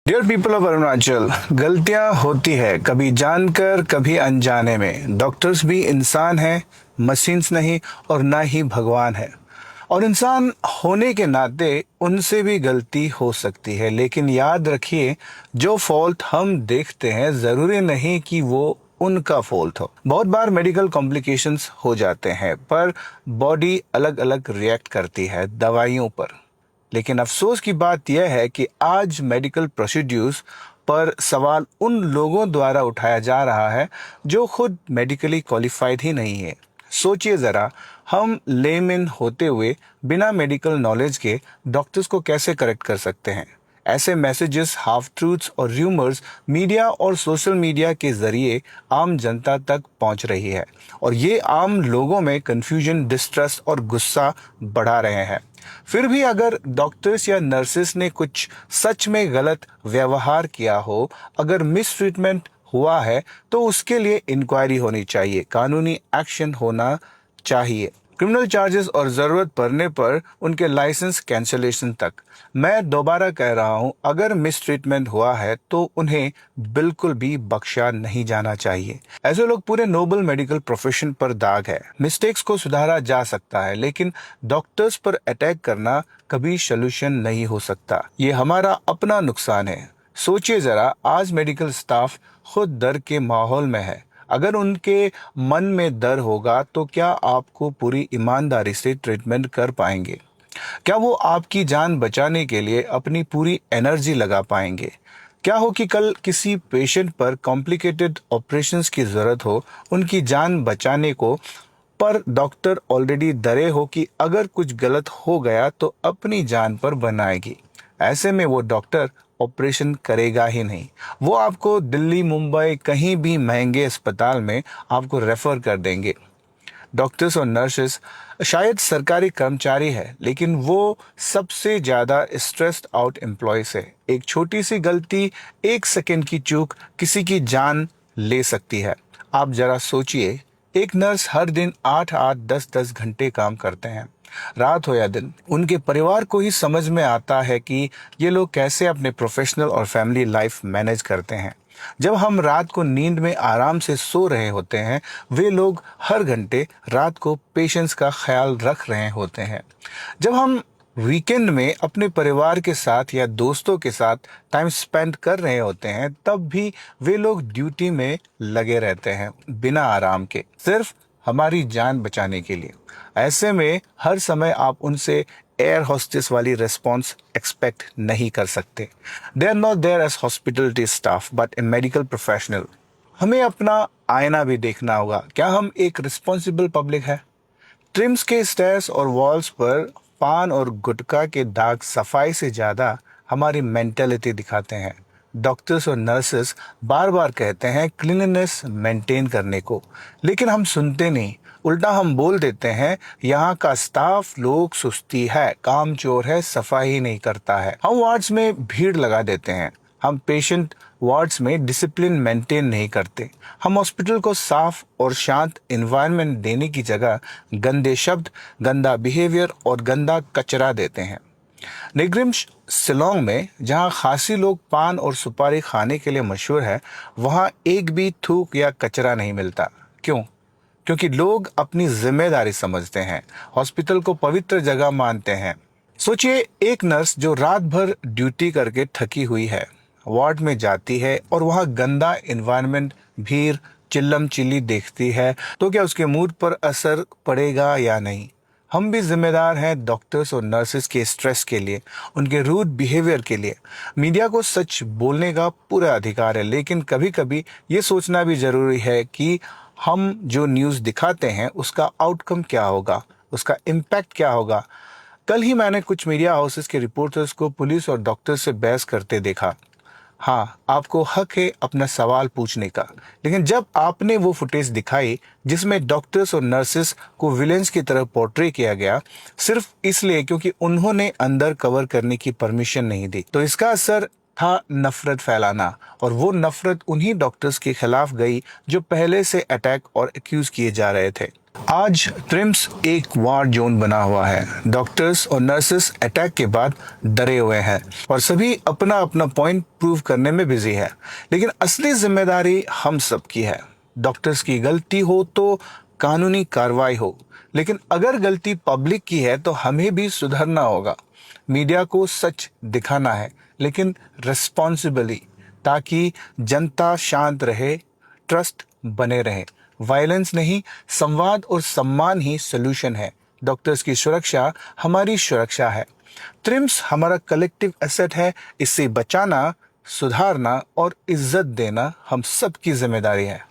Dear people of Arunachal, गलतियां होती है, कभी जानकर कभी अनजाने में। डॉक्टर्स भी इंसान हैं, मशीन्स नहीं, और ना ही भगवान है। और इंसान होने के नाते उनसे भी गलती हो सकती है, लेकिन याद रखिए, जो फॉल्ट हम देखते हैं जरूरी नहीं कि वो उनका फॉल्ट हो। बहुत बार मेडिकल कॉम्प्लिकेशंस हो जाते हैं, पर बॉडी अलग अलग रिएक्ट करती है दवाइयों पर। लेकिन अफसोस की बात यह है कि आज मेडिकल प्रोसीड्यूर्स पर सवाल उन लोगों द्वारा उठाया जा रहा है जो खुद मेडिकली क्वालिफाइड ही नहीं है। सोचिए ज़रा, हम लेमैन होते हुए बिना मेडिकल नॉलेज के डॉक्टर्स को कैसे करेक्ट कर सकते हैं। ऐसे मैसेजेस, हाफ ट्रूथ्स और र्यूमर्स मीडिया और सोशल मीडिया के जरिए आम जनता तक पहुंच रही है, और ये आम लोगों में कंफ्यूजन, डिस्ट्रस्ट और गुस्सा बढ़ा रहे हैं। फिर भी अगर डॉक्टर्स या नर्सेस ने कुछ सच में गलत व्यवहार किया हो, अगर मिस ट्रीटमेंट हुआ है, तो उसके लिए इंक्वायरी होनी चाहिए, कानूनी एक्शन होना चाहिए, क्रिमिनल चार्जेस और जरूरत पड़ने पर उनके लाइसेंस कैंसलेशन तक। मैं दोबारा कह रहा हूं, अगर मिस ट्रीटमेंट हुआ है तो उन्हें बिल्कुल भी बख्शा नहीं जाना चाहिए। ऐसे लोग पूरे नोबल मेडिकल प्रोफेशन पर दाग है। मिस्टेक्स को सुधारा जा सकता है, लेकिन डॉक्टर्स पर अटैक करना कभी सोल्यूशन नहीं हो सकता। ये हमारा अपना नुकसान है। सोचिए जरा, आज मेडिकल स्टाफ खुद डर के माहौल में है। अगर उनके मन में डर होगा तो क्या आपको पूरी ईमानदारी से ट्रीटमेंट कर पाएंगे? क्या वो आपकी जान बचाने के लिए अपनी पूरी एनर्जी लगा पाएंगे? क्या हो कि कल किसी पेशेंट पर कॉम्प्लिकेटेड ऑपरेशंस की जरूरत हो, उनकी जान बचाने को, पर डॉक्टर ऑलरेडी डरे हो कि अगर कुछ गलत हो गया तो अपनी जान पर बनाएगी। ऐसे में वो डॉक्टर ऑपरेशन करेगा ही नहीं। वो आपको दिल्ली, मुंबई, कहीं भी महंगे अस्पताल में आपको रेफर कर देंगे। डॉक्टर्स और नर्सेस शायद सरकारी कर्मचारी है, लेकिन वो सबसे ज्यादा स्ट्रेस्ड आउट एम्प्लॉयज है। एक छोटी सी गलती, एक सेकंड की चूक किसी की जान ले सकती है। आप जरा सोचिए, एक नर्स हर दिन 8-8, 10-10 घंटे काम करते हैं, रात हो या दिन। उनके परिवार को ही समझ में आता है कि ये लोग कैसे अपने प्रोफेशनल और फैमिली लाइफ मैनेज करते हैं। जब हम रात को नींद में आराम से सो रहे होते हैं, वे लोग हर घंटे रात को पेशेंट्स का ख्याल रख रहे होते हैं। जब हम वीकेंड में अपने परिवार के साथ या दोस्तों के साथ टाइम स्पेंड कर रहे होते हैं, तब भी वे लोग ड्यूटी में लगे रहते हैं, बिना आराम के, सिर्फ हमारी जान बचाने के लिए। ऐसे में हर समय आप उनसे एयर होस्टेस वाली रिस्पॉन्स एक्सपेक्ट नहीं कर सकते। They are not there as hospitality staff but a medical professional. हमें अपना आईना भी देखना होगा। क्या हम एक रिस्पॉन्सिबल पब्लिक है? ट्रिम्स के स्टेयर्स और वॉल्स पर पान और गुटखा के दाग सफाई से ज्यादा हमारी मेंटेलिटी दिखाते हैं। डॉक्टर्स और नर्सेस बार बार कहते हैं क्लीनलीनेस मेंटेन करने को, लेकिन हम सुनते नहीं। उल्टा हम बोल देते हैं यहाँ का स्टाफ लोग सुस्ती है, कामचोर है, सफाई ही नहीं करता है। हम वार्ड्स में भीड़ लगा देते हैं। हम पेशेंट वार्ड्स में डिसिप्लिन मेंटेन नहीं करते। हम हॉस्पिटल को साफ और शांत एनवायरनमेंट देने की जगह गंदे शब्द, गंदा बिहेवियर और गंदा कचरा देते हैं। निग्रिम शिलोंग में, जहां खासी लोग पान और सुपारी खाने के लिए मशहूर है, वहां एक भी थूक या कचरा नहीं मिलता। क्यों? क्योंकि लोग अपनी जिम्मेदारी समझते हैं, हॉस्पिटल को पवित्र जगह मानते हैं। सोचिए, एक नर्स जो रात भर ड्यूटी करके थकी हुई है, वार्ड में जाती है और वहां गंदा एनवायरनमेंट, भीड़, चिल्लम चिल्ली देखती है, तो क्या उसके मूड पर असर पड़ेगा या नहीं? हम भी जिम्मेदार हैं डॉक्टर्स और नर्सेस के स्ट्रेस के लिए, उनके रूड बिहेवियर के लिए। मीडिया को सच बोलने का पूरा अधिकार है, लेकिन कभी कभी ये सोचना भी जरूरी है कि हम जो न्यूज़ दिखाते हैं उसका आउटकम क्या होगा, उसका इम्पैक्ट क्या होगा। कल ही मैंने कुछ मीडिया हाउसेस के रिपोर्टर्स को पुलिस और डॉक्टर से बहस करते देखा। हाँ, आपको हक है अपना सवाल पूछने का, लेकिन जब आपने वो फुटेज दिखाई जिसमें डॉक्टर्स और नर्सेस को विलेंस की तरह पोर्ट्रे किया गया, सिर्फ इसलिए क्योंकि उन्होंने अंदर कवर करने की परमिशन नहीं दी, तो इसका असर था नफरत फैलाना, और वो नफरत उन्हीं डॉक्टर्स के खिलाफ गई जो पहले से अटैक और एक्यूज किए जा रहे थे। आज ट्रिम्स एक वार जोन बना हुआ है। डॉक्टर्स और नर्सेस अटैक के बाद डरे हुए हैं और सभी अपना अपना पॉइंट प्रूव करने में बिजी है, लेकिन असली जिम्मेदारी हम सब की है। डॉक्टर्स की गलती हो तो कानूनी कार्रवाई हो, लेकिन अगर गलती पब्लिक की है तो हमें भी सुधरना होगा। मीडिया को सच दिखाना है, लेकिन रिस्पॉन्सिबली, ताकि जनता शांत रहे, ट्रस्ट बने रहे। वायलेंस नहीं, संवाद और सम्मान ही सॉल्यूशन है। डॉक्टर्स की सुरक्षा हमारी सुरक्षा है। ट्रिम्स हमारा कलेक्टिव एसेट है। इसे बचाना, सुधारना और इज्जत देना हम सब की जिम्मेदारी है।